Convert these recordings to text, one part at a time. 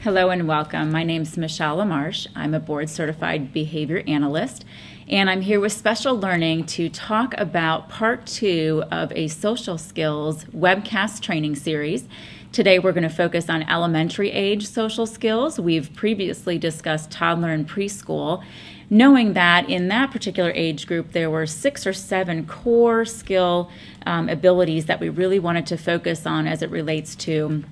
Hello and welcome. My name is Michelle LaMarche. I'm a board-certified behavior analyst, and I'm here with Special Learning to talk about part 2 of a social skills webcast training series. Today we're going to focus on elementary age social skills. We've previously discussed toddler and preschool, knowing that in that particular age group there were 6 or 7 core skill abilities that we really wanted to focus on as it relates to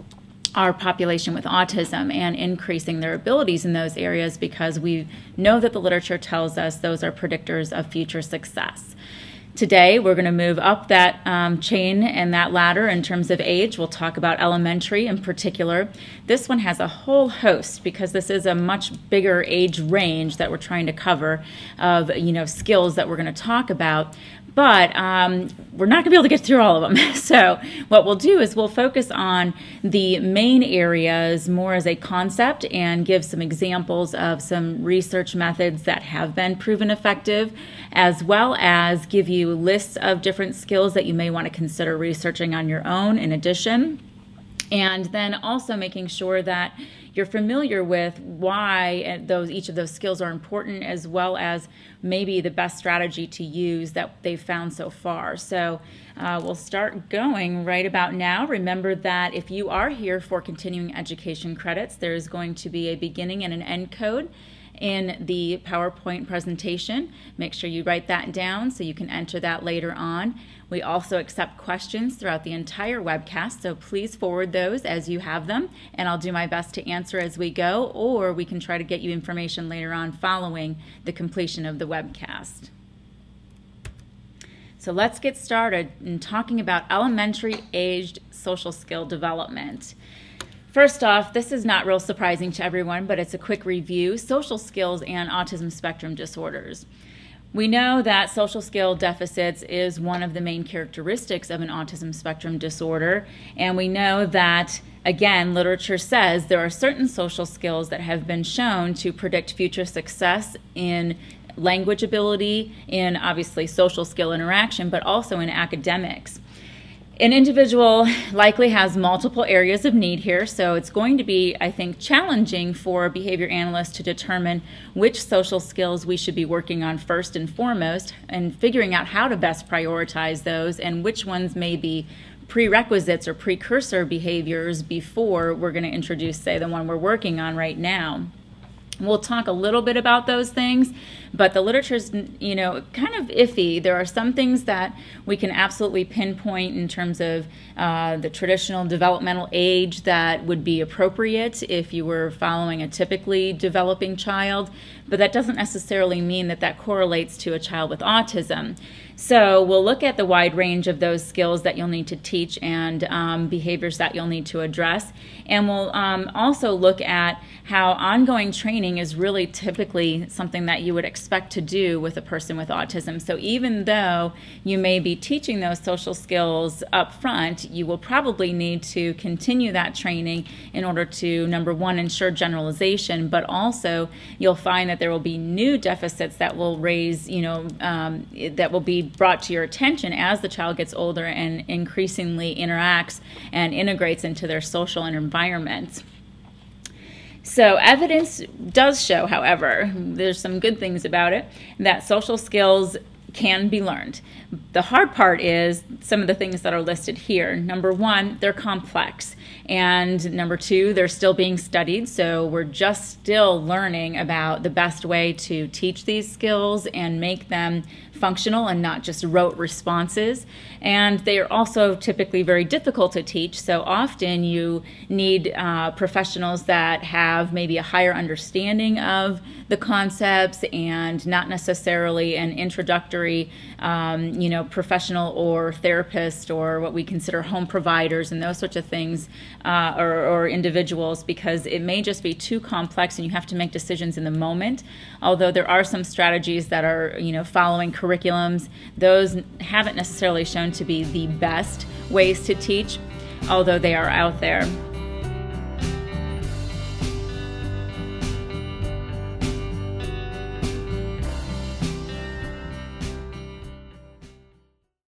our population with autism and increasing their abilities in those areas, because we know that the literature tells us those are predictors of future success. Today we're going to move up that chain and that ladder in terms of age. We'll talk about elementary in particular. This one has a whole host, because this is a much bigger age range that we're trying to cover of skills that we're going to talk about. But we're not going to be able to get through all of them. So what we'll do is we'll focus on the main areas more as a concept and give some examples of some research methods that have been proven effective, as well as give you lists of different skills that you may want to consider researching on your own in addition. And then also making sure that you're familiar with why each of those skills are important, as well as maybe the best strategy to use that they've found so far. So we'll start going right about now. Remember that if you are here for continuing education credits, there is going to be a beginning and an end code in the PowerPoint presentation. Make sure you write that down so you can enter that later on. We also accept questions throughout the entire webcast, so please forward those as you have them, and I'll do my best to answer as we go, or we can try to get you information later on following the completion of the webcast. So let's get started in talking about elementary aged social skill development. First off, this is not real surprising to everyone, but it's a quick review: social skills and autism spectrum disorders. We know that social skill deficits is one of the main characteristics of an autism spectrum disorder, and we know that, again, literature says there are certain social skills that have been shown to predict future success in language ability, in obviously social skill interaction, but also in academics. An individual likely has multiple areas of need here, so it's going to be, I think, challenging for behavior analysts to determine which social skills we should be working on first and foremost, and figuring out how to best prioritize those and which ones may be prerequisites or precursor behaviors before we're going to introduce, say, the one we're working on right now. We'll talk a little bit about those things, but the literature's, kind of iffy. There are some things that we can absolutely pinpoint in terms of the traditional developmental age that would be appropriate if you were following a typically developing child, but that doesn't necessarily mean that that correlates to a child with autism. So we'll look at the wide range of those skills that you'll need to teach and behaviors that you'll need to address. And we'll also look at how ongoing training is really typically something that you would expect to do with a person with autism. So even though you may be teaching those social skills up front, you will probably need to continue that training in order to, number one, ensure generalization, but also you'll find that there will be new deficits that will raise, that will be brought to your attention as the child gets older and increasingly interacts and integrates into their social environment. So evidence does show, however, there's some good things about it, that social skills can be learned. The hard part is some of the things that are listed here. Number one, they're complex. And number two, they're still being studied, so we're just still learning about the best way to teach these skills and make them functional and not just rote responses. And they are also typically very difficult to teach, so often you need professionals that have maybe a higher understanding of the concepts and not necessarily an introductory professional or therapist or what we consider home providers and those sorts of things, or individuals, because it may just be too complex and you have to make decisions in the moment. Although there are some strategies that are following curriculums, those haven't necessarily shown to be the best ways to teach, although they are out there.